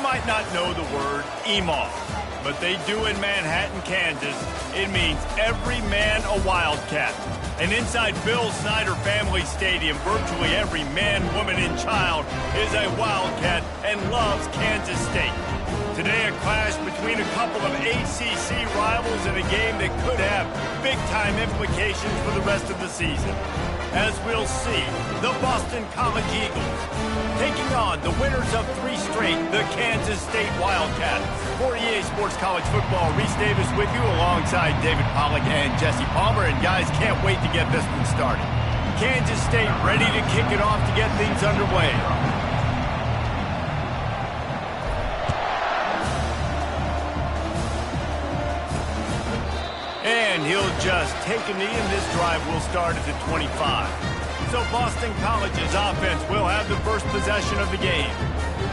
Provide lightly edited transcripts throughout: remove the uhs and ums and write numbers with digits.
might not know the word Ncaa, but they do in Manhattan, Kansas. It means every man a Wildcat. And inside Bill Snyder Family Stadium, virtually every man, woman, and child is a Wildcat and loves Kansas State. Today, a clash between a couple of ACC rivals in a game that could have big-time implications for the rest of the season. As we'll see, the Boston College Eagles taking on the winners of 3 straight, the Kansas State Wildcats. For EA Sports College Football, Reese Davis with you alongside David Pollack and Jesse Palmer. And guys, can't wait to get this one started. Kansas State ready to kick it off to get things underway. And he'll just take a knee, and this drive will start at the 25. So Boston College's offense will have the first possession of the game.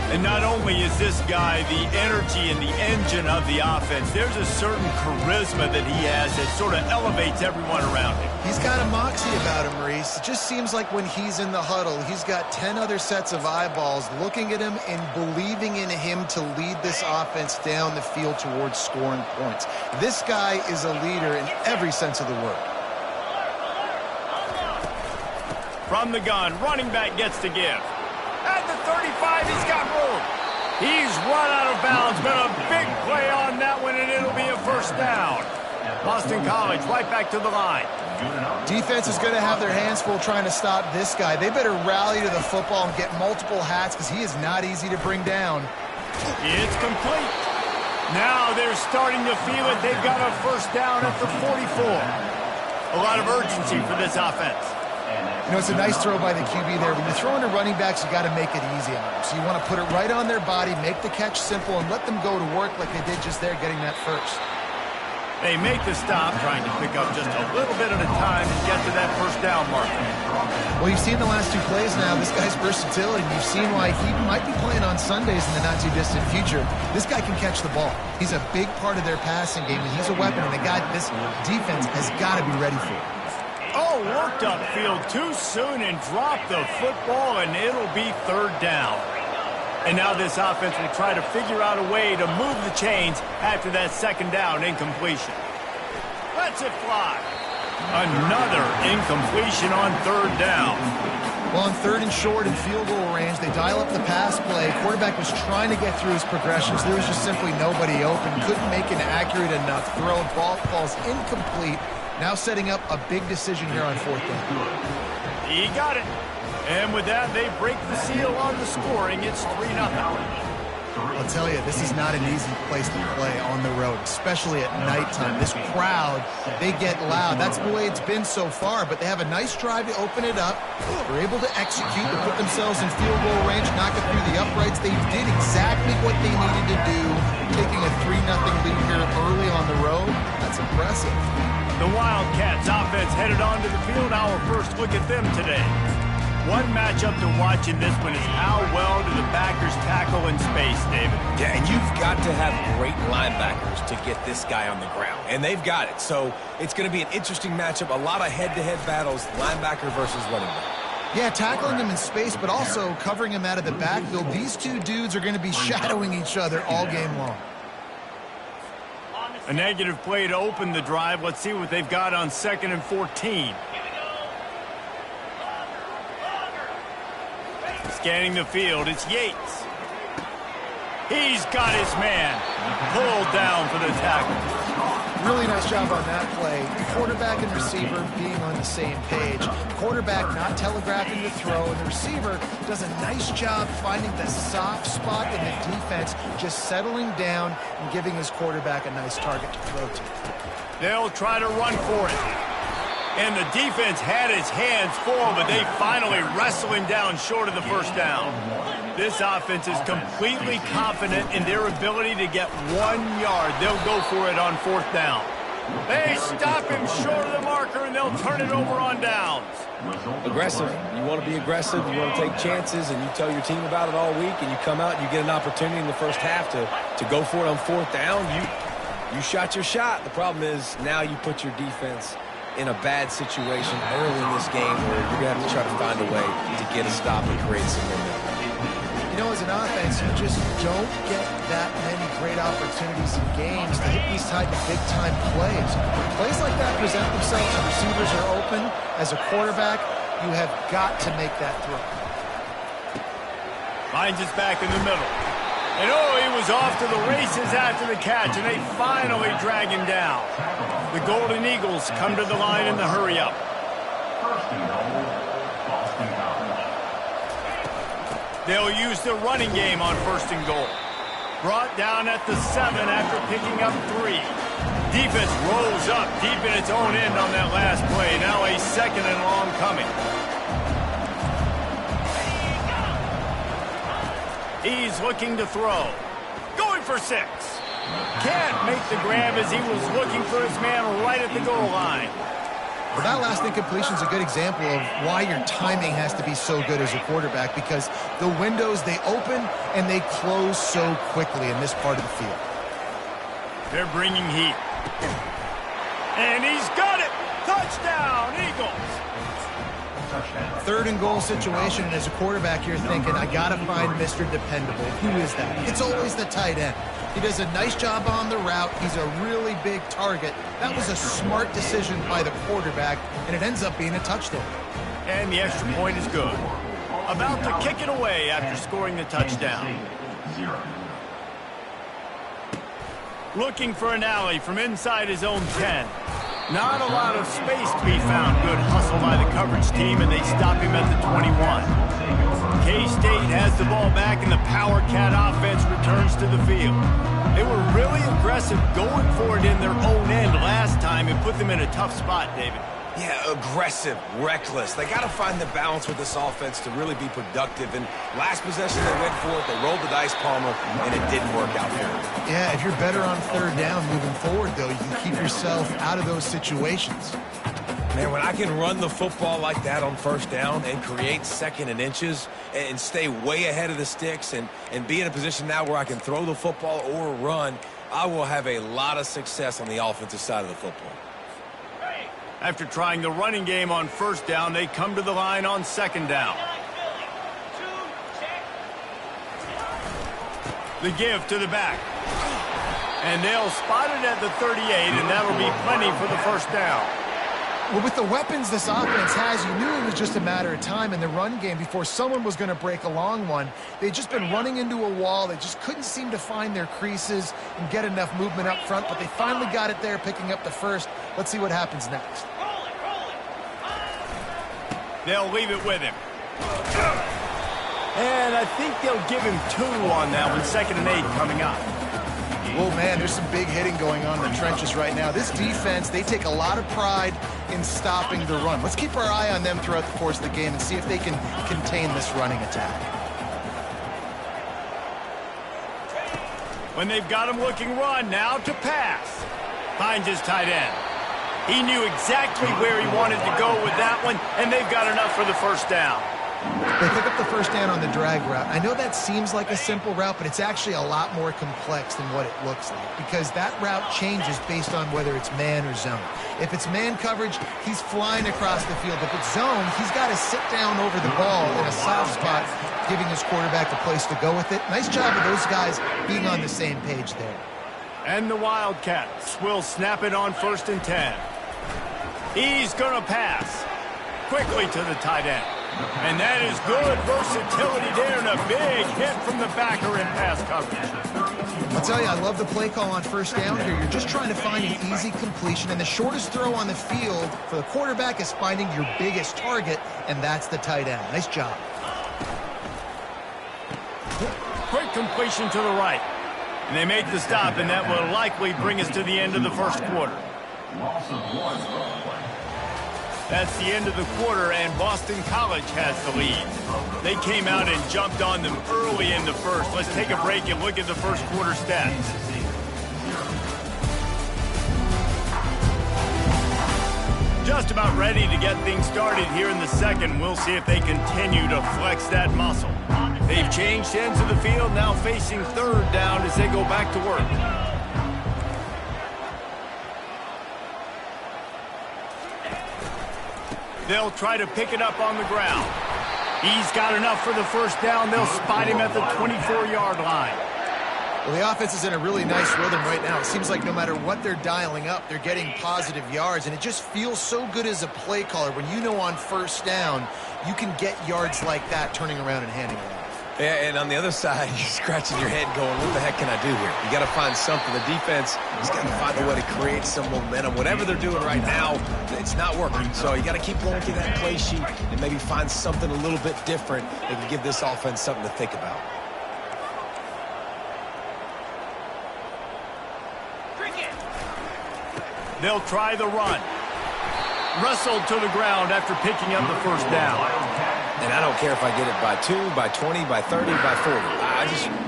And not only is this guy the energy and the engine of the offense, there's a certain charisma that he has that sort of elevates everyone around him. He's got a moxie about him, Maurice. It just seems like when he's in the huddle, he's got 10 other sets of eyeballs looking at him and believing in him to lead this offense down the field towards scoring points. This guy is a leader in every sense of the word. From the gun, running back gets to give. At the 35, he's got room. He's run out of bounds, but a big play on that one, and it'll be a first down. Boston College right back to the line. Defense is going to have their hands full trying to stop this guy. They better rally to the football and get multiple hats because he is not easy to bring down. It's complete. Now they're starting to feel it. They've got a first down at the 44. A lot of urgency for this offense. You know, it's a nice throw by the QB there. When you're throwing to running backs, you got to make it easy on them. So you want to put it right on their body, make the catch simple, and let them go to work like they did just there, getting that first. They make the stop, trying to pick up just a little bit at a time and get to that first down marker. Well, you've seen the last 2 plays now, this guy's versatility. You've seen why he might be playing on Sundays in the not-too-distant future. This guy can catch the ball. He's a big part of their passing game, and he's a weapon, and the guy this defense has got to be ready for it. Oh, worked upfield too soon and dropped the football, and it'll be 3rd down. And now this offense will try to figure out a way to move the chains after that 2nd down incompletion. Lets it fly. Another incompletion on 3rd down. Well, on 3rd and short and field goal range, they dial up the pass play. Quarterback was trying to get through his progressions. There was just simply nobody open. Couldn't make an accurate enough throw. Ball falls incomplete. Now setting up a big decision here on 4th down. He got it. And with that, they break the seal on the scoring. It's 3-0. I'll tell you, this is not an easy place to play on the road, especially at nighttime. This crowd, they get loud. That's the way it's been so far, but they have a nice drive to open it up. They're able to execute, to put themselves in field goal range, knock it through the uprights. They did exactly what they needed to do, taking a 3-0 lead here early on the road. That's impressive. The Wildcats offense headed onto the field. Our first look at them today. One matchup to watch in this one is how well do the backers tackle in space, David? Yeah, and you've got to have great linebackers to get this guy on the ground, and they've got it. So it's going to be an interesting matchup, a lot of head-to-head battles, linebacker versus running back. Yeah, tackling him in space, but also covering him out of the backfield. These 2 dudes are going to be shadowing each other all game long. A negative play to open the drive. Let's see what they've got on 2nd and 14. Scanning the field, it's Yates. He's got his man pulled down for the tackle. Really nice job on that play. Quarterback and receiver being on the same page. Quarterback not telegraphing the throw, and the receiver does a nice job finding the soft spot in the defense, just settling down and giving his quarterback a nice target to throw to. They'll try to run for it. And the defense had his hands full, but they finally wrestle him down short of the first down. This offense is completely confident in their ability to get 1 yard. They'll go for it on 4th down. They stop him short of the marker, and they'll turn it over on downs. Aggressive. You want to be aggressive. You want to take chances, and you tell your team about it all week, and you come out and you get an opportunity in the first half to go for it on 4th down. You shot your shot. The problem is now you put your defense in a bad situation early in this game where you're going to have to try to find a way to get a stop and create some momentum. You know, as a an offense, you just don't get that many great opportunities in games to hit these type of big-time plays. When plays like that present themselves and receivers are open, as a quarterback, you have got to make that throw. Finds his back in the middle. And oh, he was off to the races after the catch, and they finally drag him down. The Golden Eagles come to the line in the hurry-up. They'll use the running game on 1st and goal. Brought down at the 7 after picking up 3. Defense rolls up deep in its own end on that last play. Now a 2nd and long coming. He's looking to throw. Going for 6. Can't make the grab as he was looking for his man right at the goal line. Well, that last incompletion is a good example of why your timing has to be so good as a quarterback, because the windows, they open and they close so quickly in this part of the field. They're bringing heat. And he's got it! Touchdown, Eagles! 3rd and goal situation, and as a quarterback, you're thinking, I got to find Mr. Dependable. Who is that? It's always the tight end. He does a nice job on the route. He's a really big target. That was a smart decision by the quarterback, and it ends up being a touchdown. And the extra point is good. About to kick it away after scoring the touchdown. Looking for an alley from inside his own 10. Not a lot of space to be found. Good hustle by the coverage team, and they stop him at the 21. K-State has the ball back, and the Power Cat offense returns to the field. They were really aggressive going for it in their own end last time and put them in a tough spot, David. Yeah, aggressive, reckless. They got to find the balance with this offense to really be productive. And last possession, they went for it. They rolled the dice, Palmer, and it didn't work out for them. Yeah, if you're better on 3rd down moving forward, though, you can keep yourself out of those situations. Man, when I can run the football like that on 1st down and create 2nd and inches and stay way ahead of the sticks and be in a position now where I can throw the football or run, I will have a lot of success on the offensive side of the football. After trying the running game on 1st down, they come to the line on 2nd down. The give to the back. And they'll spot it at the 38, and that'll be plenty for the 1st down. Well, with the weapons this offense has, you knew it was just a matter of time in the run game before someone was going to break a long one. They'd just been running into a wall. They just couldn't seem to find their creases and get enough movement up front, but they finally got it there, picking up the 1st. Let's see what happens next. They'll leave it with him. And I think they'll give him 2 on that one. 2nd and 8 coming up. Well, man, there's some big hitting going on in the trenches right now. This defense, they take a lot of pride in stopping the run. Let's keep our eye on them throughout the course of the game and see if they can contain this running attack. When they've got him looking run, now to pass. Finds his tight end. He knew exactly where he wanted to go with that one, and they've got enough for the 1st down. They pick up the 1st down on the drag route. I know that seems like a simple route, but it's actually a lot more complex than what it looks like, because that route changes based on whether it's man or zone. If it's man coverage, he's flying across the field. If it's zone, he's got to sit down over the ball in a soft spot, giving his quarterback a place to go with it. Nice job of those guys being on the same page there. And the Wildcats will snap it on 1st and 10. He's going to pass quickly to the tight end. And that is good versatility there, and a big hit from the backer in pass coverage. I'll tell you, I love the play call on 1st down here. You're just trying to find an easy completion, and the shortest throw on the field for the quarterback is finding your biggest target, and that's the tight end. Nice job. Quick completion to the right. And they make the stop, and that will likely bring us to the end of the 1st quarter. That's the end of the quarter, and Boston College has the lead. They came out and jumped on them early in the 1st. Let's take a break and look at the 1st quarter stats. Just about ready to get things started here in the 2nd. We'll see if they continue to flex that muscle. They've changed ends of the field, now facing 3rd down as they go back to work. They'll try to pick it up on the ground. He's got enough for the first down. They'll spot him at the 24-yard line. Well, the offense is in a really nice rhythm right now. It seems like no matter what they're dialing up, they're getting positive yards, and it just feels so good as a play caller when you know on first down you can get yards like that turning around and handing it off. Yeah, and on the other side, you're scratching your head going, what the heck can I do here? You got to find something. The defense has got to find a way to create some momentum. Whatever they're doing right now, it's not working. So you got to keep going through that play sheet and maybe find something a little bit different that can give this offense something to think about. They'll try the run. Wrestled to the ground after picking up the first down. And I don't care if I get it by 2, by 20, by 30, by 40.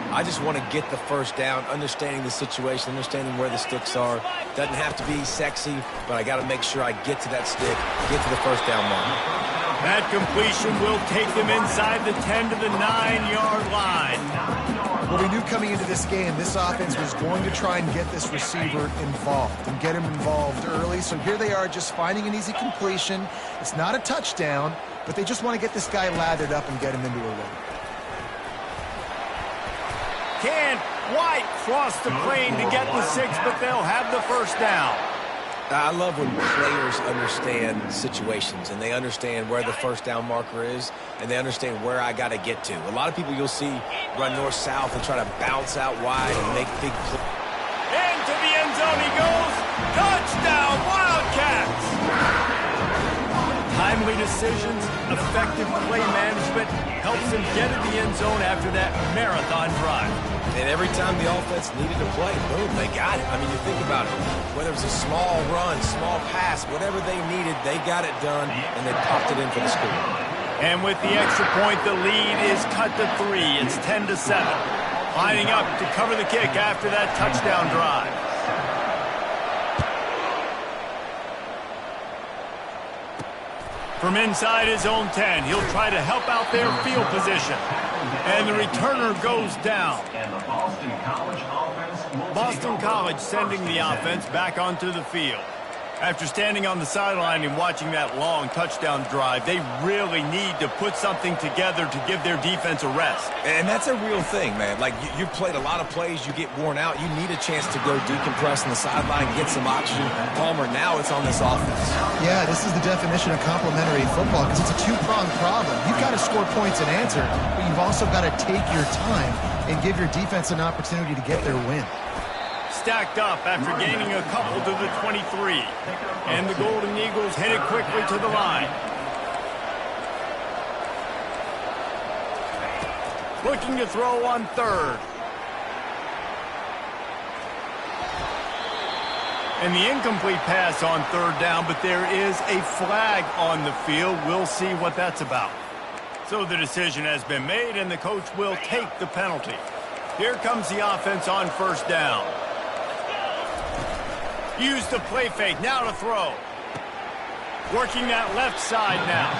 I just want to get the first down, understanding the situation, understanding where the sticks are. Doesn't have to be sexy, but I got to make sure I get to that stick, get to the first down mark. That completion will take them inside the 10 to the 9-yard line. Well, we knew coming into this game, this offense was going to try and get this receiver involved and get him involved early. So here they are just finding an easy completion. It's not a touchdown, but they just want to get this guy lathered up and get him into a run. Can White cross the plane to get the 6, but they'll have the first down. I love when players understand situations and they understand where the first down marker is and they understand where I got to get to. A lot of people you'll see run north-south and try to bounce out wide and make big plays. Into the end zone he goes. Touchdown, Wildcats! Timely decisions, effective play management helps him get in the end zone after that marathon drive. And every time the offense needed to play, boom, they got it. I mean, you think about it. Whether it was a small run, small pass, whatever they needed, they got it done, and they popped it in for the score. And with the extra point, the lead is cut to 3. It's 10 to 7. Lining up to cover the kick after that touchdown drive. From inside his own 10, he'll try to help out their field position. And the returner goes down. Boston College sending the offense back onto the field. After standing on the sideline and watching that long touchdown drive, they really need to put something together to give their defense a rest. And that's a real thing, man. Like, you've played a lot of plays, you get worn out. You need a chance to go decompress on the sideline, get some oxygen. Palmer, now it's on this offense. Yeah, this is the definition of complementary football because it's a two-pronged problem. You've got to score points and answer, but you've also got to take your time and give your defense an opportunity to get their win. Stacked up after gaining a couple to the 23. And the Golden Eagles headed quickly to the line. Looking to throw on third. And the incomplete pass on third down, but there is a flag on the field. We'll see what that's about. So the decision has been made, and the coach will take the penalty. Here comes the offense on first down. Use the play fake, now to throw. Working that left side now.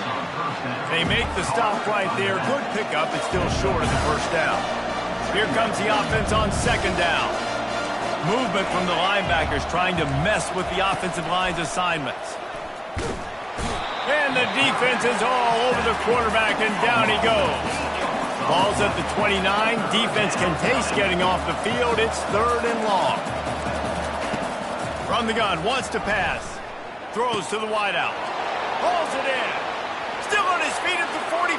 They make the stop right there. Good pickup, it's still short of the first down. Here comes the offense on second down. Movement from the linebackers trying to mess with the offensive line's assignments. And the defense is all over the quarterback, and down he goes. Ball's at the 29. Defense can taste getting off the field. It's third and long. From the gun, wants to pass. Throws to the wideout. Pulls it in. Still on his feet at the 45.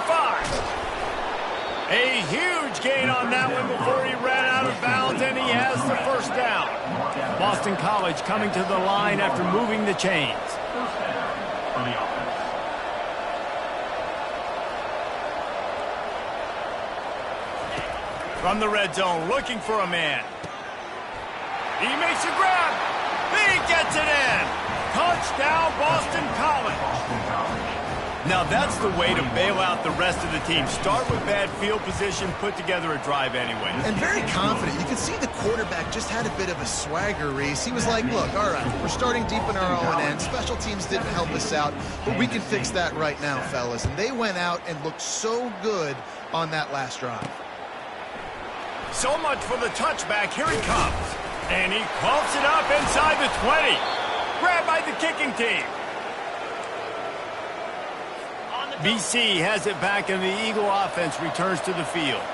A huge gain on that one before he ran out of bounds, and he has the first down. Boston College coming to the line after moving the chains. From the red zone, looking for a man. He makes a grab. He gets it in. Touchdown, Boston College. Now that's the way to bail out the rest of the team. Start with bad field position, put together a drive anyway. And very confident. You can see the quarterback just had a bit of a swagger, Reese. He was like, look, all right, we're starting deep in our own end. Special teams didn't help us out, but we can fix that right now, fellas. And they went out and looked so good on that last drive. So much for the touchback. Here he comes. And he pumps it up inside the 20. Grabbed by the kicking team. BC has it back, and the Eagle offense returns to the field.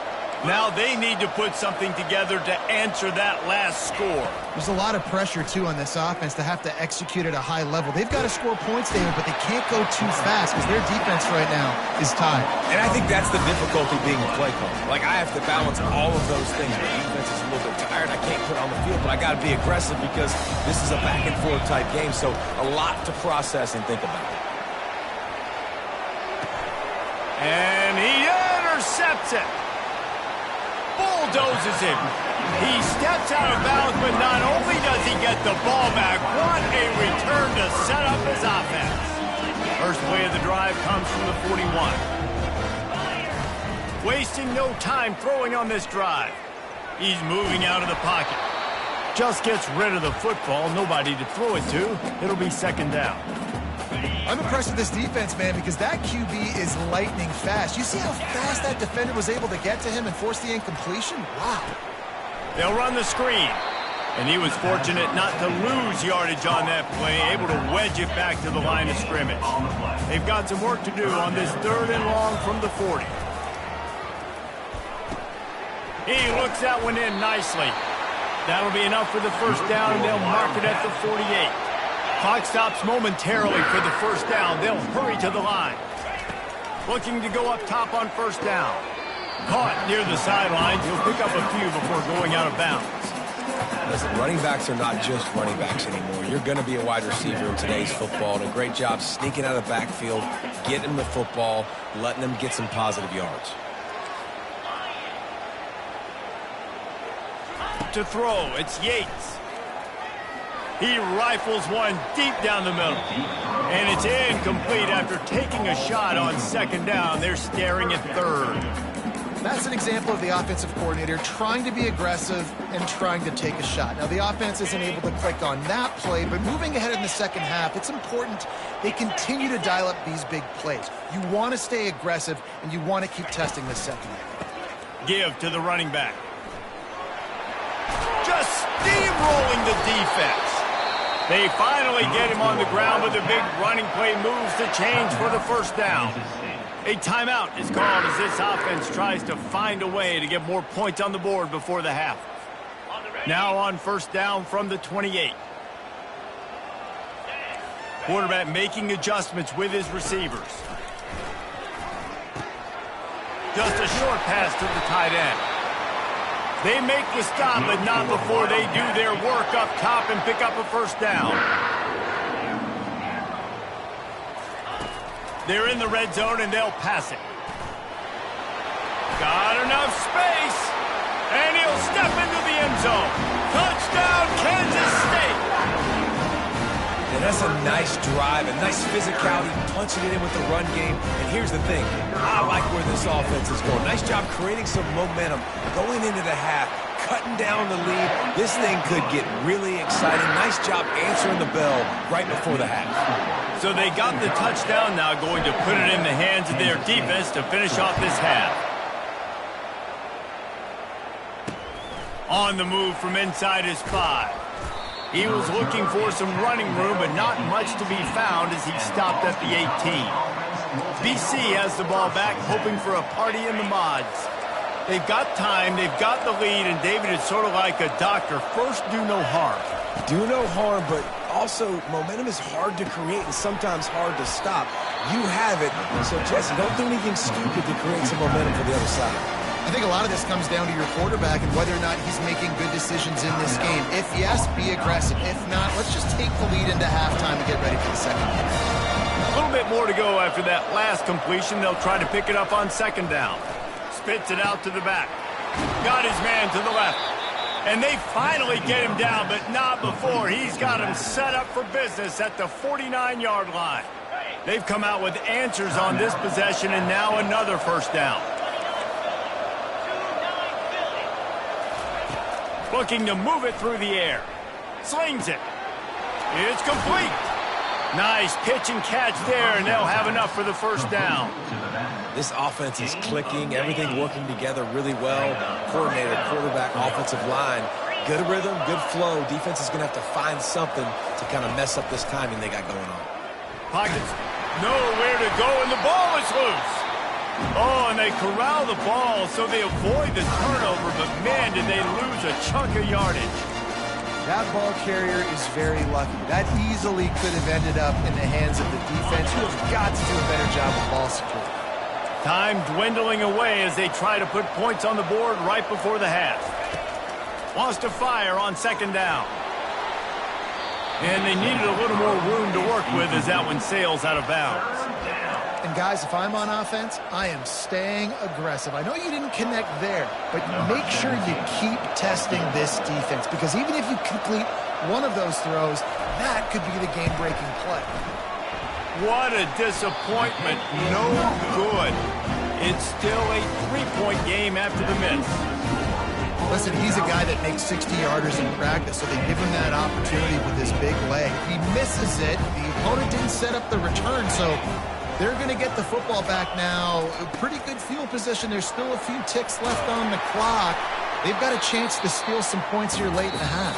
Now they need to put something together to answer that last score. There's a lot of pressure, too, on this offense to have to execute at a high level. They've got to score points, David, but they can't go too fast because their defense right now is tied. And I think that's the difficulty being a play caller. Like, I have to balance all of those things. The defense is a little bit tired. I can't put it on the field, but I got to be aggressive because this is a back-and-forth type game, so a lot to process and think about. And he intercepts it. Bulldozes him. He steps out of bounds, but not only does he get the ball back, what a return to set up his offense. First play of the drive comes from the 41. Wasting no time throwing on this drive. He's moving out of the pocket. Just gets rid of the football, nobody to throw it to. It'll be second down. I'm impressed with this defense, man, because that QB is lightning fast. You see how fast that defender was able to get to him and force the incompletion? Wow. They'll run the screen. And he was fortunate not to lose yardage on that play, able to wedge it back to the line of scrimmage. They've got some work to do on this 3rd and long from the 40. He looks that one in nicely. That'll be enough for the first down, and they'll mark it at the 48. Clock stops momentarily for the first down. They'll hurry to the line. Looking to go up top on first down. Caught near the sidelines. He'll pick up a few before going out of bounds. Listen, running backs are not just running backs anymore. You're going to be a wide receiver in today's football. And a great job sneaking out of the backfield, getting them the football, letting them get some positive yards. To throw, it's Yates. He rifles one deep down the middle. And it's incomplete after taking a shot on second down. They're staring at third. That's an example of the offensive coordinator trying to be aggressive and trying to take a shot. Now, the offense isn't able to click on that play, but moving ahead in the second half, it's important they continue to dial up these big plays. You want to stay aggressive, and you want to keep testing the second half. Give to the running back. Just steamrolling the defense. They finally get him on the ground, but the big running play moves the chains for the first down. A timeout is called as this offense tries to find a way to get more points on the board before the half. Now on first down from the 28. Quarterback making adjustments with his receivers. Just a short pass to the tight end. They make the stop, but not before they do their work up top and pick up a first down. They're in the red zone, and they'll pass it. Got enough space, and he'll step into the end zone. Touchdown, Kansas State. And that's a nice drive, a nice physicality, punching it in with the run game. And here's the thing, I like where this offense is going. Nice job creating some momentum, going into the half, cutting down the lead. This thing could get really exciting. Nice job answering the bell right before the half. So they got the touchdown, now going to put it in the hands of their defense to finish off this half. On the move from inside his 5. He was looking for some running room, but not much to be found as he stopped at the 18. BC has the ball back, hoping for a party in the mods. They've got time, they've got the lead, and David is sort of like a doctor. First, do no harm. Do no harm, but also momentum is hard to create and sometimes hard to stop. You have it, so Jesse, don't do anything stupid to create some momentum for the other side. I think a lot of this comes down to your quarterback and whether or not he's making good decisions in this game. If yes, be aggressive. If not, let's just take the lead into halftime and get ready for the second half. A little bit more to go after that last completion. They'll try to pick it up on second down. Spits it out to the back. Got his man to the left. And they finally get him down, but not before. He's got him set up for business at the 49-yard line. They've come out with answers on this possession, and now another first down. Looking to move it through the air. Slings it. It's complete. Nice pitch and catch there, and they'll have enough for the first down. This offense is clicking, everything working together really well. Coordinator, quarterback, offensive line. Good rhythm, good flow. Defense is going to have to find something to kind of mess up this timing they got going on. Pockets Nowhere to go, and the ball is loose. Oh, and they corral the ball so they avoid the turnover, but man, did they lose a chunk of yardage. That ball carrier is very lucky. That easily could have ended up in the hands of the defense, who have got to do a better job of ball security. Time dwindling away as they try to put points on the board right before the half. Lost to fire on second down. And they needed a little more room to work with as that one sails out of bounds. And guys, if I'm on offense, I am staying aggressive. I know you didn't connect there, but make sure you keep testing this defense, because even if you complete one of those throws, that could be the game-breaking play. What a disappointment. No good. It's still a three-point game after the miss. Listen, he's a guy that makes 60-yarders in practice, so they give him that opportunity with his big leg. If he misses it, the opponent didn't set up the return, so they're going to get the football back now. A pretty good field position. There's still a few ticks left on the clock. They've got a chance to steal some points here late in the half.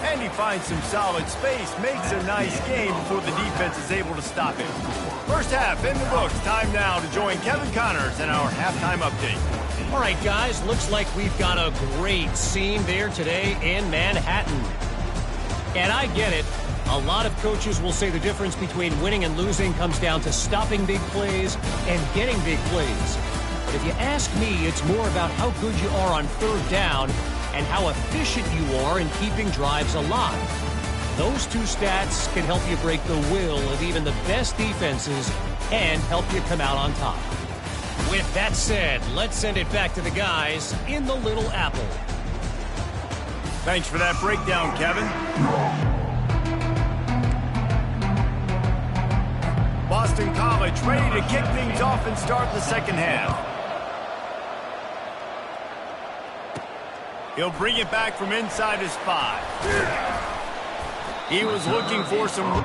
And he finds some solid space, makes a nice game before the defense is able to stop him. First half in the books. Time now to join Kevin Connors in our halftime update. All right, guys, looks like we've got a great scene there today in Manhattan. And I get it. A lot of coaches will say the difference between winning and losing comes down to stopping big plays and getting big plays. But if you ask me, it's more about how good you are on third down and how efficient you are in keeping drives alive. Those two stats can help you break the will of even the best defenses and help you come out on top. With that said, let's send it back to the guys in the Little Apple. Thanks for that breakdown, Kevin. Boston College ready to kick things off and start the second half. He'll bring it back from inside his 5. He was looking for some...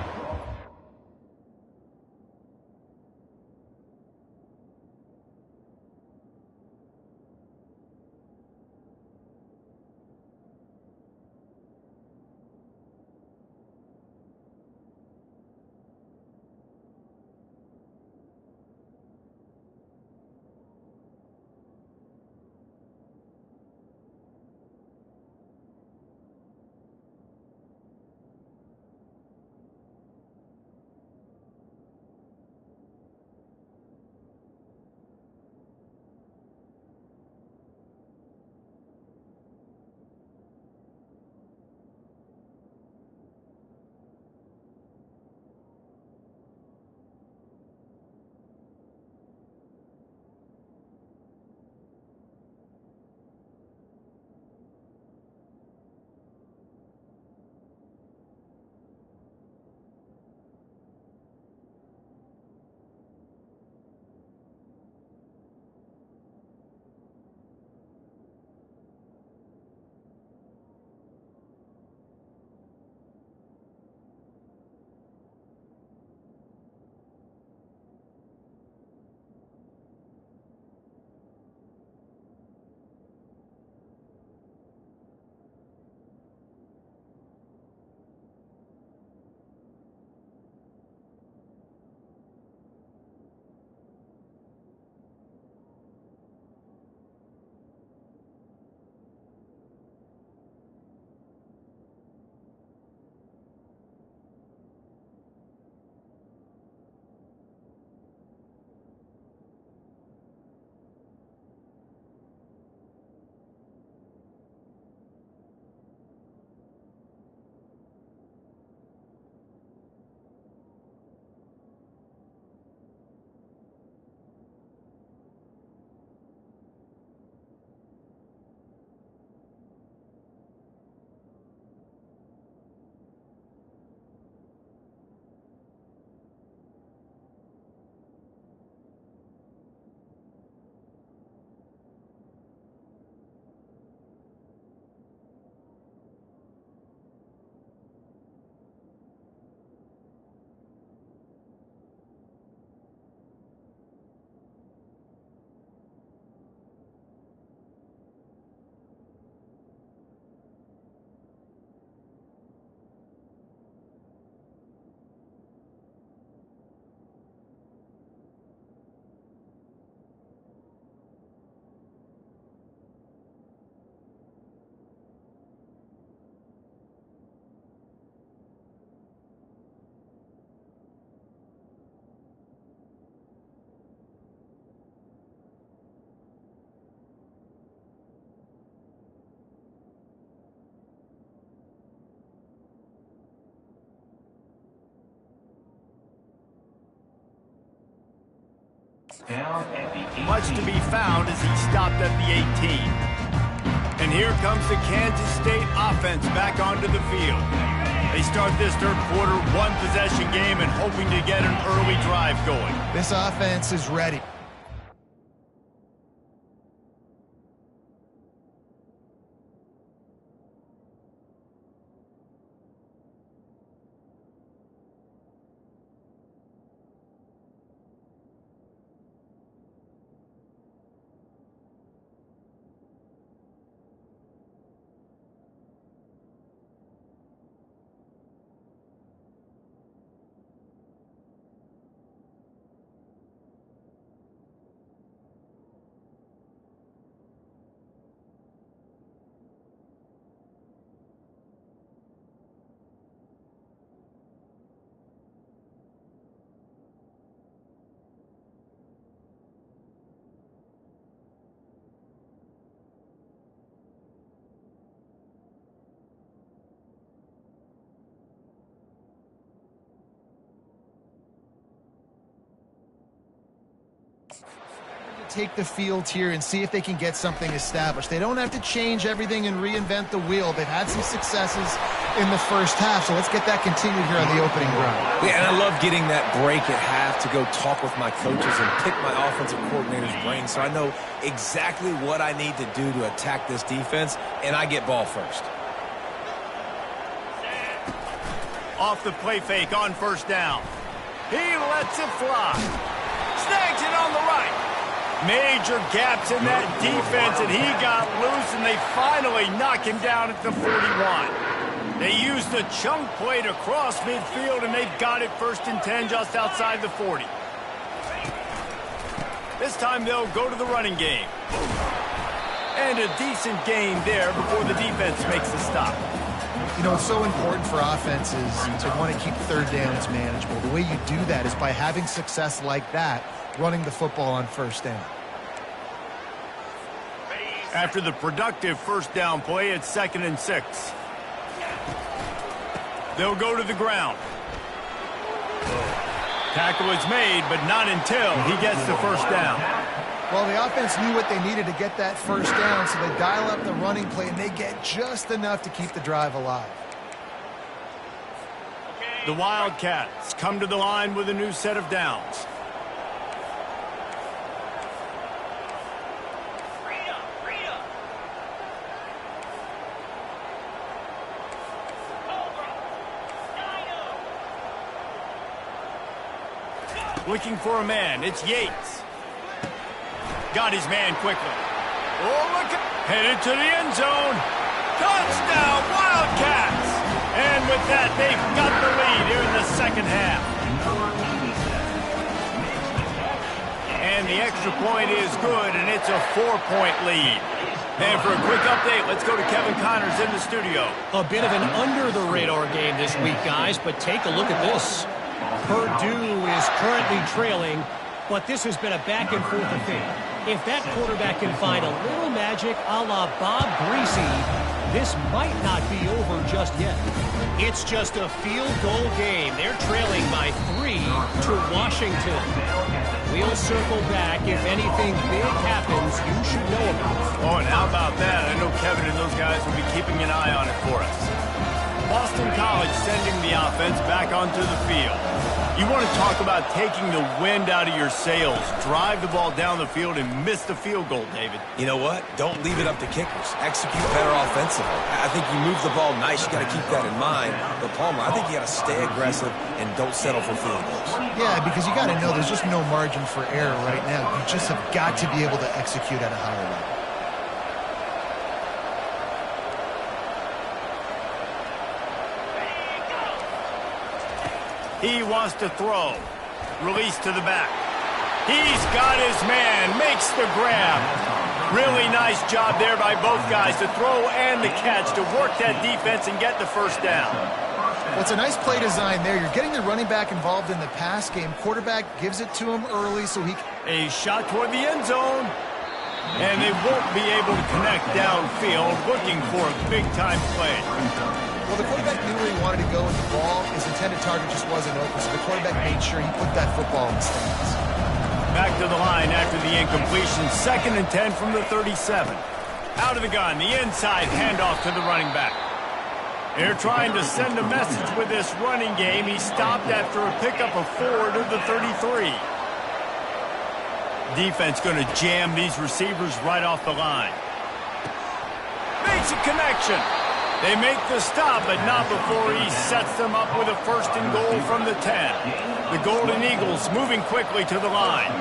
Much to be found as he stopped at the 18. And here comes the Kansas State offense back onto the field. They start this third quarter one-possession game and hoping to get an early drive going. This offense is ready. Take the field here and see if they can get something established. They don't have to change everything and reinvent the wheel. They've had some successes in the first half, so let's get that continued here on the opening drive. Yeah, and I love getting that break at half to go talk with my coaches and pick my offensive coordinator's brain so I know exactly what I need to do to attack this defense, and I get ball first. Off the play fake on first down. He lets it fly. Snags it on the right. Major gaps in that defense, and he got loose, and they finally knock him down at the 41. They used the chunk play to cross midfield, and they've got it 1st and 10 just outside the 40. This time they'll go to the running game. And a decent gain there before the defense makes the stop. You know, it's so important for offenses to want to keep third downs manageable. The way you do that is by having success like that, running the football on first down. After the productive first down play, it's 2nd and 6. They'll go to the ground. Tackle is made, but not until he gets the first down. Well, the offense knew what they needed to get that first down, so they dial up the running play, and they get just enough to keep the drive alive. The Wildcats come to the line with a new set of downs. Looking for a man. It's Yates. Got his man quickly. Oh, look. Headed to the end zone. Touchdown, Wildcats. And with that, they've got the lead here in the second half. And the extra point is good, and it's a 4-point lead. And for a quick update, let's go to Kevin Connors in the studio. A bit of an under-the-radar game this week, guys, but take a look at this. Purdue is currently trailing, but this has been a back-and-forth affair. If that quarterback can find a little magic a la Bob Greasy, this might not be over just yet. It's just a field goal game. They're trailing by 3 to Washington. We'll circle back. If anything big happens, you should know about it. Oh, and how about that? I know Kevin and those guys will be keeping an eye on it for us. Boston College sending the offense back onto the field. You want to talk about taking the wind out of your sails. Drive the ball down the field and miss the field goal, David. You know what? Don't leave it up to kickers. Execute better offensively. I think you move the ball nice. You got to keep that in mind. But, Palmer, I think you got to stay aggressive and don't settle for field goals. Yeah, because you got to know there's just no margin for error right now. You just have got to be able to execute at a higher level. He wants to throw. Release to the back. He's got his man. Makes the grab. Really nice job there by both guys to throw and the catch to work that defense and get the first down. Well, it's a nice play design there. You're getting the running back involved in the pass game. Quarterback gives it to him early so he... A shot toward the end zone. And they won't be able to connect downfield, looking for a big-time play. Well, the quarterback knew where he wanted to go with the ball. His intended target just wasn't open, so the quarterback made sure he put that football in the stands. Back to the line after the incompletion. 2nd and 10 from the 37. Out of the gun, the inside handoff to the running back. They're trying to send a message with this running game. He stopped after a pickup of 4 to the 33. Defense going to jam these receivers right off the line. Makes a connection. They make the stop, but not before he sets them up with a 1st and goal from the 10. The Golden Eagles moving quickly to the line.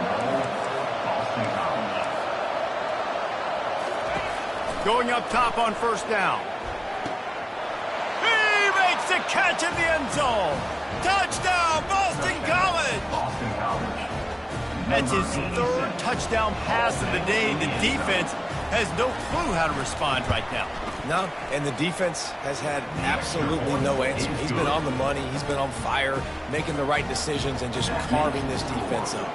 Going up top on 1st down. He makes the catch in the end zone. Touchdown, Boston College! That's his 3rd touchdown pass of the day. The defense has no clue how to respond right now. No, and the defense has had absolutely no answer. He's been on the money. He's been on fire, making the right decisions and just carving this defense up.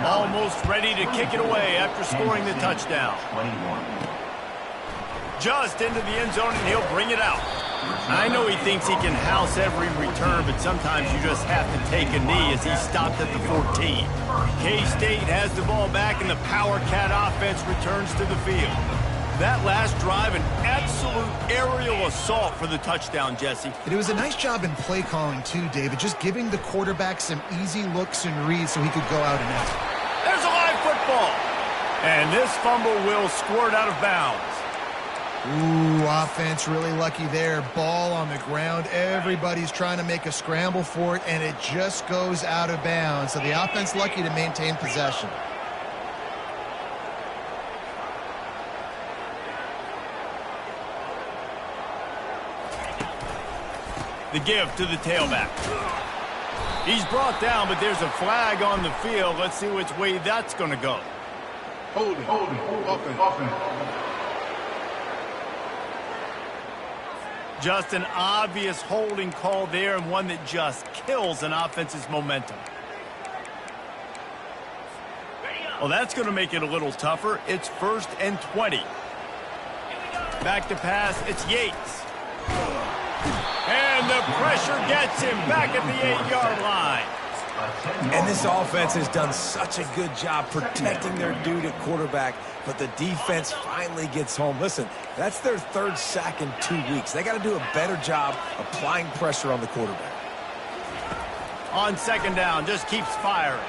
Almost ready to kick it away after scoring the touchdown. Just into the end zone, and he'll bring it out. I know he thinks he can house every return, but sometimes you just have to take a knee as he stopped at the 14. K-State has the ball back, and the Power Cat offense returns to the field. That last drive, an absolute aerial assault for the touchdown, Jesse. It was a nice job in play calling, too, David, just giving the quarterback some easy looks and reads so he could go out and out. There's a live football. And this fumble will squirt out of bounds. Ooh, offense really lucky there. Ball on the ground. Everybody's trying to make a scramble for it, and it just goes out of bounds. So the offense lucky to maintain possession. The give to the tailback. He's brought down, but there's a flag on the field. Let's see which way that's going to go. Holding, offense. Just an obvious holding call there, and one that just kills an offense's momentum. Well, that's going to make it a little tougher. It's 1st and 20. Back to pass, it's Yates. And the pressure gets him back at the 8-yard line. And this offense has done such a good job protecting their dude at quarterback, but the defense finally gets home. Listen, that's their 3rd sack in 2 weeks. They got to do a better job applying pressure on the quarterback. On 2nd down, just keeps firing.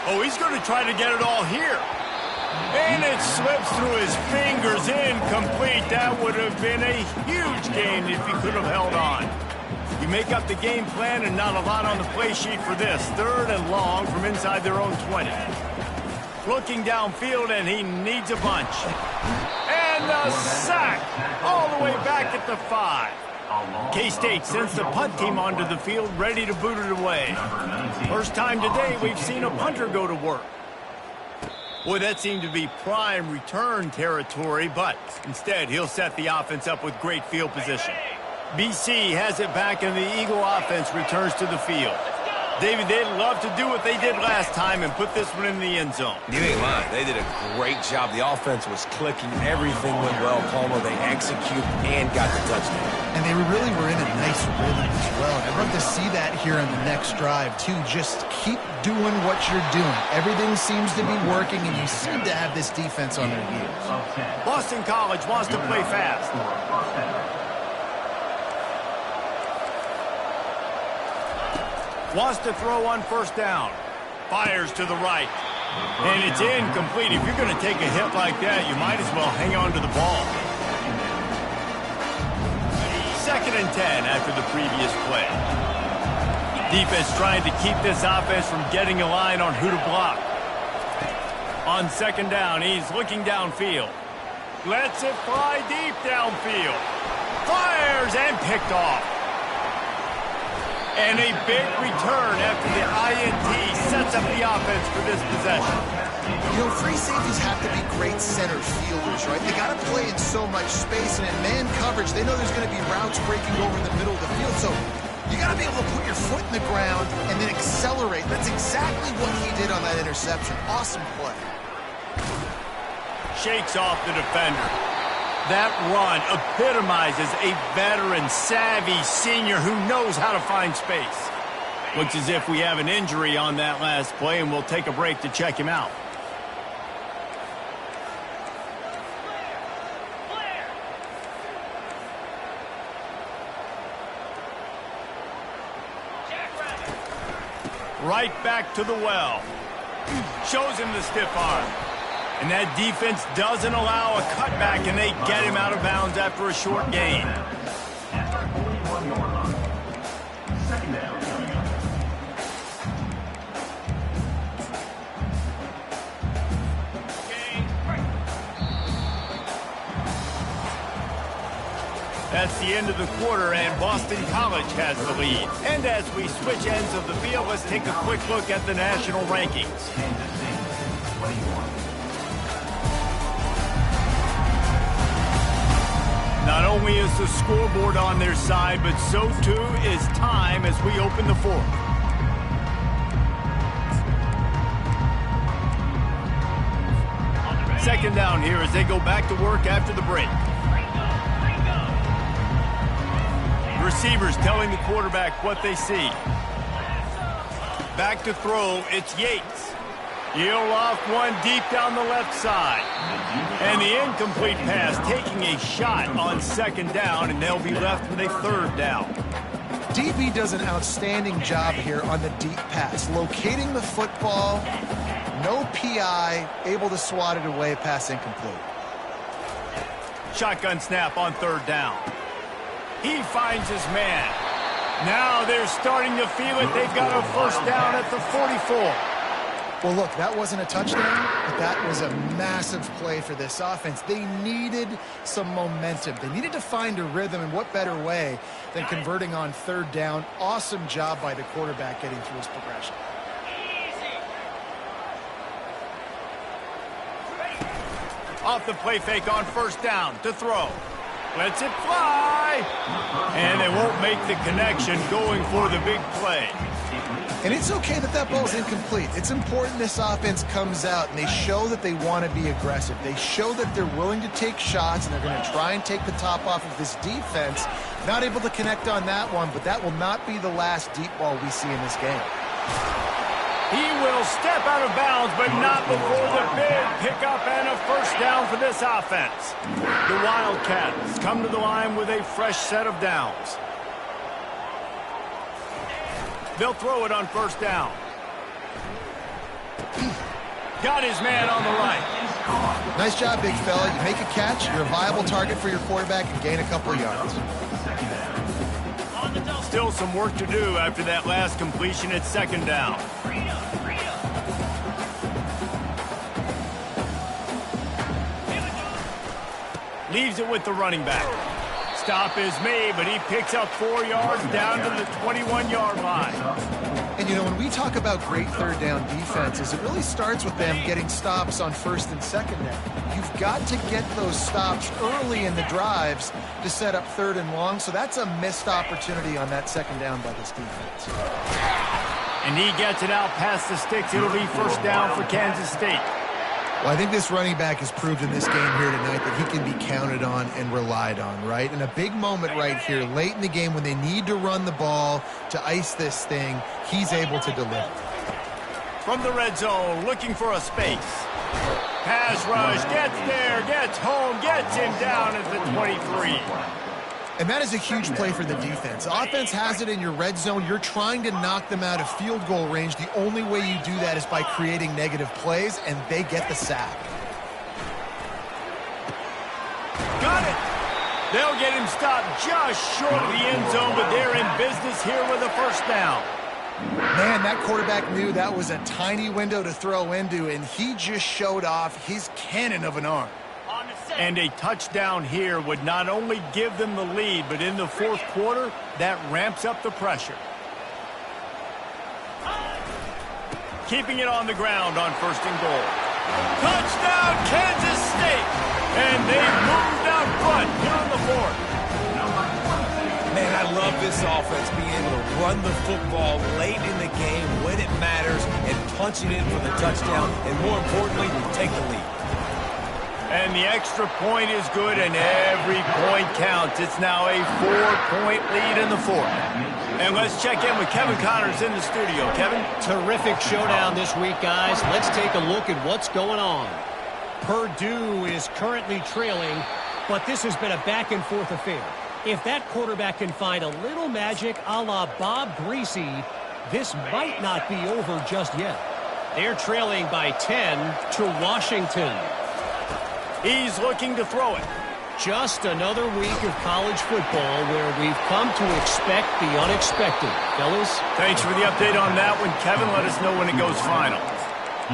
Oh, he's going to try to get it all here. And it slips through his fingers, incomplete. That would have been a huge gain if he could have held on. You make up the game plan and not a lot on the play sheet for this. 3rd and long from inside their own 20. Looking downfield, and he needs a bunch. And the sack all the way back at the 5. K-State sends the punt team onto the field, ready to boot it away. First time today we've seen a punter go to work. Boy, that seemed to be prime return territory, but instead he'll set the offense up with great field position. BC has it back, and the Eagle offense returns to the field. David, they'd love to do what they did last time and put this one in the end zone. You ain't lying. They did a great job. The offense was clicking. Everything went well, Palmer. They executed and got the touchdown. And they really were in a nice rhythm as well. And I'd love to see that here on the next drive, too. Just keep doing what you're doing. Everything seems to be working, and you seem to have this defense on their heels. Boston College wants to play fast. Wants to throw on 1st down. Fires to the right. And it's incomplete. If you're going to take a hit like that, you might as well hang on to the ball. 2nd and 10 after the previous play. Defense trying to keep this offense from getting a line on who to block. On 2nd down, he's looking downfield. Lets it fly deep downfield. Fires and picked off. And a big return after the INT sets up the offense for this possession. You know, free safeties have to be great center fielders, right? They got to play in so much space, and in man coverage, they know there's going to be routes breaking over in the middle of the field. So you got to be able to put your foot in the ground and then accelerate. That's exactly what he did on that interception. Awesome play. Shakes off the defender. That run epitomizes a veteran, savvy senior who knows how to find space. Looks as if we have an injury on that last play, and we'll take a break to check him out. Right back to the well. Shows him the stiff arm. And that defense doesn't allow a cutback, and they get him out of bounds after a short gain. That's the end of the quarter, and Boston College has the lead. And as we switch ends of the field, let's take a quick look at the national rankings. Not only is the scoreboard on their side, but so too is time as we open the fourth. Second down here as they go back to work after the break. Receivers telling the quarterback what they see. Back to throw, it's Yates. He'll off one deep down the left side. And the incomplete pass taking a shot on second down, and they'll be left with a third down. DB does an outstanding job here on the deep pass. Locating the football, no PI, able to swat it away, pass incomplete. Shotgun snap on third down. He finds his man. Now they're starting to feel it. They've got a first down at the 44. Well, look, that wasn't a touchdown, but that was a massive play for this offense. They needed some momentum. They needed to find a rhythm, and what better way than converting on third down. Awesome job by the quarterback getting through his progression. Off the play fake on first down to throw. Lets it fly. And they won't make the connection going for the big play. And it's okay that that ball's incomplete. It's important this offense comes out and they show that they want to be aggressive. They show that they're willing to take shots and they're going to try and take the top off of this defense. Not able to connect on that one, but that will not be the last deep ball we see in this game. He will step out of bounds, but not before the big pickup and a first down for this offense. The Wildcats come to the line with a fresh set of downs. They'll throw it on first down. Got his man on the right. Nice job, big fella. You make a catch, you're a viable target for your quarterback, and gain a couple of yards. Still some work to do after that last completion at second down. Leaves it with the running back. Stop is made, but he picks up 4 yards down to the 21-yard line. And, you know, when we talk about great third down defenses, it really starts with them getting stops on first and second down. You've got to get those stops early in the drives to set up third and long, so that's a missed opportunity on that second down by this defense. And he gets it out past the sticks. It'll be first down for Kansas State. Well, I think this running back has proved in this game here tonight that he can be counted on and relied on, right? And a big moment right here, late in the game when they need to run the ball to ice this thing, he's able to deliver. From the red zone, looking for a space. Pass rush, gets there, gets home, gets him down at the 23. And that is a huge play for the defense. Offense has it in your red zone. You're trying to knock them out of field goal range. The only way you do that is by creating negative plays, and they get the sack. Got it. They'll get him stopped just short of the end zone, but they're in business here with a first down. Man, that quarterback knew that was a tiny window to throw into, and he just showed off his cannon of an arm. And a touchdown here would not only give them the lead, but in the fourth quarter, that ramps up the pressure. Keeping it on the ground on first and goal. Touchdown, Kansas State! And they've moved out front here on the fourth. Man, I love this offense being able to run the football late in the game when it matters and punch it in for the touchdown, and more importantly, take the lead. And the extra point is good, and every point counts. It's now a 4-point lead in the fourth. And let's check in with Kevin Connors in the studio. Kevin? Terrific showdown this week, guys. Let's take a look at what's going on. Purdue is currently trailing, but this has been a back-and-forth affair. If that quarterback can find a little magic a la Bob Greasy, this might not be over just yet. They're trailing by 10 to Washington. He's looking to throw it. Just another week of college football where we've come to expect the unexpected. Fellas? Thanks for the update on that one, Kevin. Let us know when it goes final.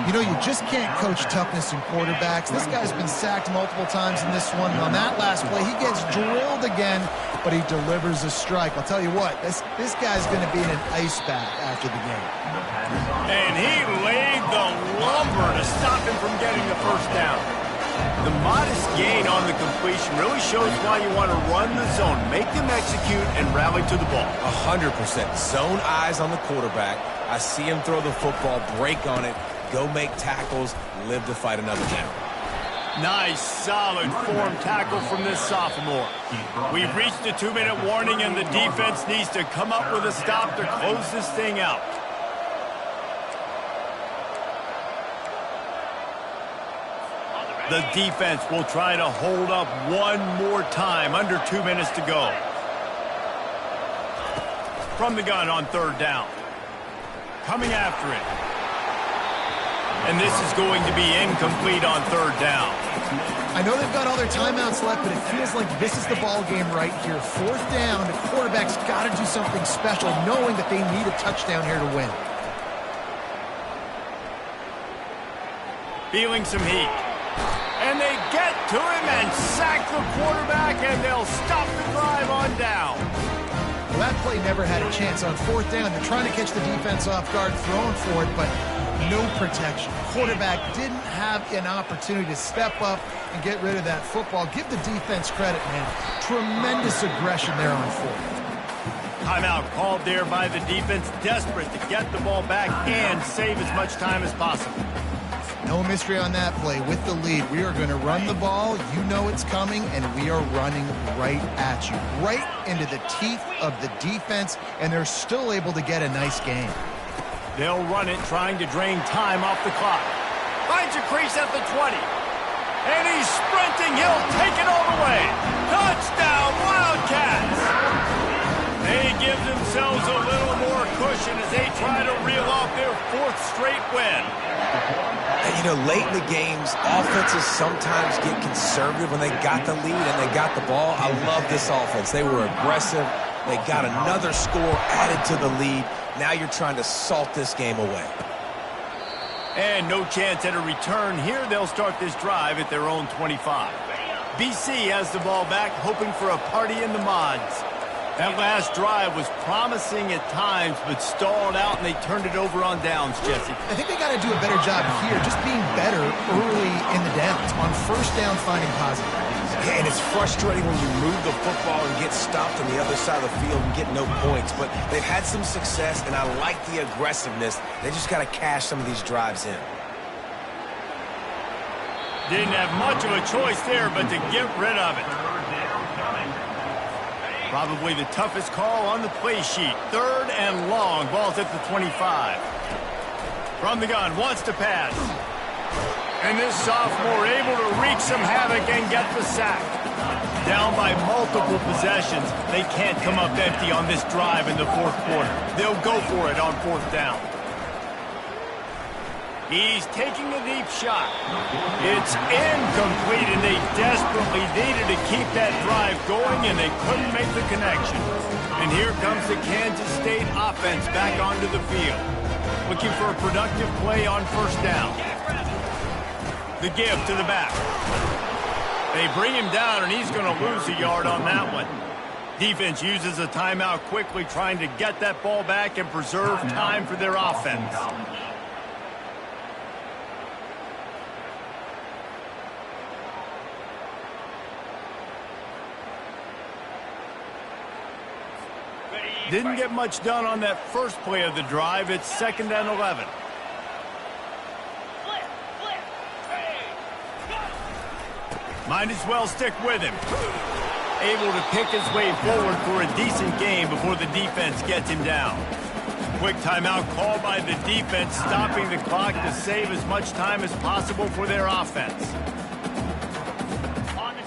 You know, you just can't coach toughness in quarterbacks. This guy's been sacked multiple times in this one. And on that last play, he gets drilled again, but he delivers a strike. I'll tell you what, this guy's going to be in an ice bath after the game. And he laid the lumber to stop him from getting the first down. The modest gain on the completion really shows why you want to run the zone, make them execute, and rally to the ball. 100%. Zone eyes on the quarterback. I see him throw the football, break on it, go make tackles, live to fight another down. Nice, solid form tackle from this sophomore. We've reached the 2-minute warning, and the defense needs to come up with a stop to close this thing out. The defense will try to hold up one more time. Under 2 minutes to go. From the gun on third down. Coming after it. And this is going to be incomplete on third down. I know they've got all their timeouts left, but it feels like this is the ball game right here. Fourth down, the quarterback's got to do something special, knowing that they need a touchdown here to win. Feeling some heat. And they get to him and sack the quarterback, and they'll stop the drive on down. Well, that play never had a chance on fourth down. They're trying to catch the defense off guard, throwing for it, but no protection. Quarterback didn't have an opportunity to step up and get rid of that football. Give the defense credit, man. Tremendous aggression there on fourth. Timeout called there by the defense, desperate to get the ball back and save as much time as possible. No mystery on that play. With the lead, we are going to run the ball. You know it's coming, and we are running right at you. Right into the teeth of the defense, and they're still able to get a nice game. They'll run it, trying to drain time off the clock. Finds a crease at the 20. And he's sprinting. He'll take it all the way. Touchdown, Wildcats! They give themselves a little more cushion as they try to reel off their fourth straight win. And, you know, late in the games, offenses sometimes get conservative when they got the lead and they got the ball. I love this offense. They were aggressive. They got another score added to the lead. Now you're trying to salt this game away. And no chance at a return here. They'll start this drive at their own 25. BC has the ball back, hoping for a party in the mods. That last drive was promising at times, but stalled out, and they turned it over on downs, Jesse. I think they got to do a better job here, just being better early in the downs. On first down, finding positive. Yeah, and it's frustrating when you move the football and get stopped on the other side of the field and get no points. But they've had some success, and I like the aggressiveness. They just got to cash some of these drives in. Didn't have much of a choice there, but to get rid of it. Probably the toughest call on the play sheet. Third and long. Ball's at the 25. From the gun, wants to pass. And this sophomore able to wreak some havoc and get the sack. Down by multiple possessions. They can't come up empty on this drive in the fourth quarter. They'll go for it on fourth down. He's taking a deep shot. It's incomplete, and they desperately needed to keep that drive going, and they couldn't make the connection. And here comes the Kansas State offense back onto the field. Looking for a productive play on first down. The give to the back. They bring him down, and he's going to lose a yard on that one. Defense uses a timeout quickly, trying to get that ball back and preserve time for their offense. Didn't get much done on that first play of the drive. It's 2nd and 11. Might as well stick with him. able to pick his way forward for a decent game before the defense gets him down. Quick timeout called by the defense, stopping the clock to save as much time as possible for their offense.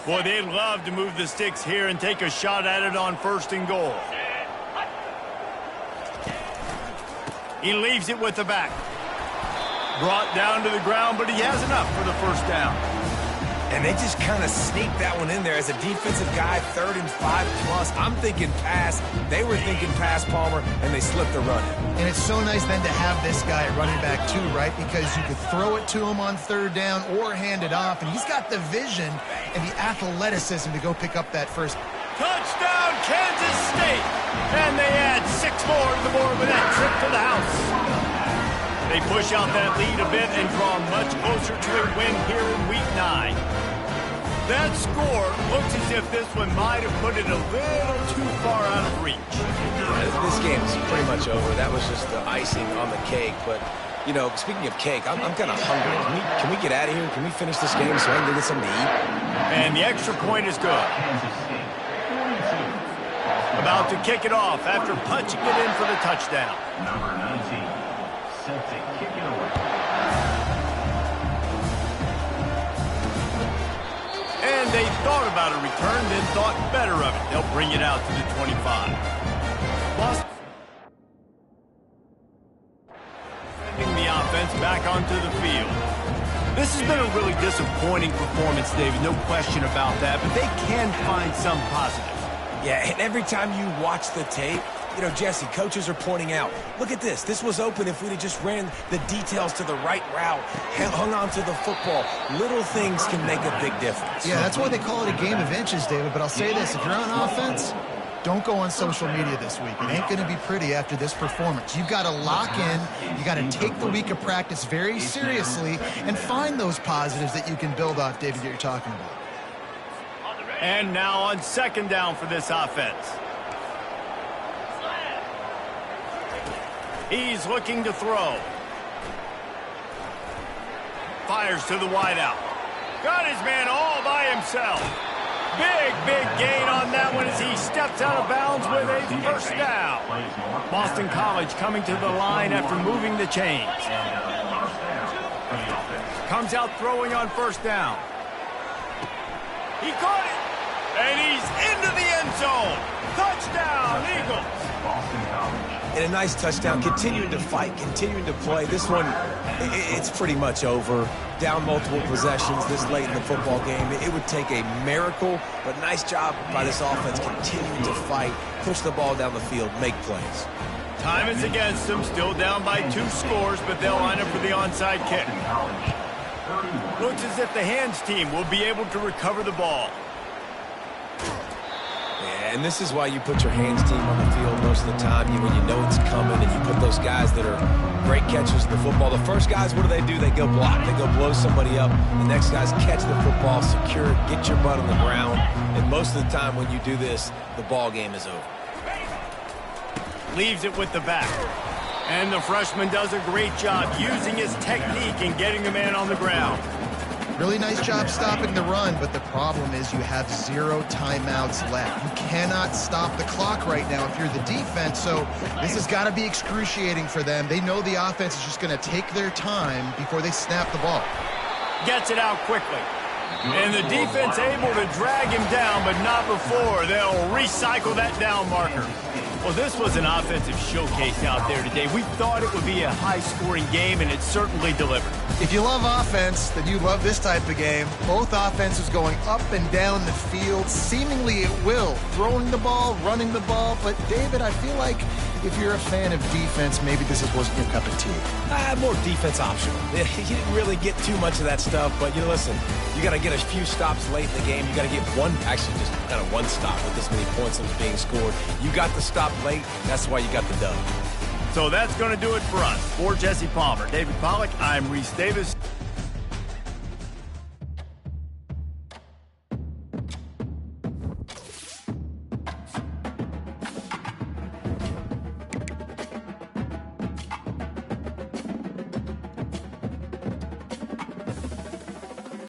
Boy, they'd love to move the sticks here and take a shot at it on 1st and goal. He leaves it with the back. Brought down to the ground, but he has enough for the 1st down. And they just kind of sneaked that one in there as a defensive guy, 3rd and 5+. I'm thinking pass. They were thinking pass, Palmer, and they slipped the run in. And it's so nice then to have this guy at running back too, right? Because you could throw it to him on 3rd down or hand it off, and he's got the vision and the athleticism to go pick up that first. Touchdown, Kansas State! And they add 6 more to the board with that trip to the house. They push out that lead a bit and draw much closer to a win here in Week 9. That score looks as if this one might have put it a little too far out of reach. This game is pretty much over. That was just the icing on the cake. But, you know, speaking of cake, I'm kind of hungry. Can we get out of here? Can we finish this game so I can go get something to eat? And the extra point is good. About to kick it off after punching it in for the touchdown. Number 19. Set to kick it away. And they thought about a return, then thought better of it. They'll bring it out to the 25. Boston sending the offense back onto the field. This has been a really disappointing performance, David, no question about that, but they can find some positives. Yeah, and every time you watch the tape, you know, Jesse, coaches are pointing out, look at this. This was open if we'd have just ran the details to the right route, hung on to the football. Little things can make a big difference. Yeah, that's why they call it a game of inches, David. But I'll say this, if you're on offense, don't go on social media this week. It ain't going to be pretty after this performance. You've got to lock in. You got to take the week of practice very seriously and find those positives that you can build off, David, that you're talking about. And now on 2nd down for this offense. He's looking to throw. Fires to the wideout. Got his man all by himself. Big gain on that one as he steps out of bounds with a 1st down. Boston College coming to the line after moving the chains. Comes out throwing on 1st down. He caught it. And he's into the end zone. Touchdown, Eagles. Boston College. And a nice touchdown, continuing to fight, continuing to play. This one, it's pretty much over. Down multiple possessions this late in the football game. It would take a miracle, but nice job by this offense continuing to fight, push the ball down the field, make plays. Time is against them, still down by 2 scores, but they'll line up for the onside kick. Looks as if the hands team will be able to recover the ball. Yeah, and this is why you put your hands team on the field most of the time when you know it's coming, and you put those guys that are great catchers of the football. The first guys, what do? They go block. They go blow somebody up. The next guys catch the football, secure it, get your butt on the ground. And most of the time when you do this, the ball game is over. Leaves it with the back. And the freshman does a great job using his technique and getting the man on the ground. Really nice job stopping the run, but the problem is you have 0 timeouts left. You cannot stop the clock right now if you're the defense, so this has got to be excruciating for them. They know the offense is just going to take their time before they snap the ball. Gets it out quickly. And the defense able to drag him down, but not before. They'll recycle that down marker. Well, this was an offensive showcase out there today. We thought it would be a high-scoring game, and it certainly delivered. If you love offense, then you love this type of game. Both offenses going up and down the field, seemingly at will, throwing the ball, running the ball. But, David, I feel like if you're a fan of defense, maybe this wasn't your cup of tea. More defense optional. You didn't really get too much of that stuff, but you listen, you got to get a few stops late in the game. You got to get just kind of one stop with this many points that was being scored. You got the stop late. That's why you got the dub. So that's going to do it for us. For Jesse Palmer, David Pollack, I'm Reese Davis.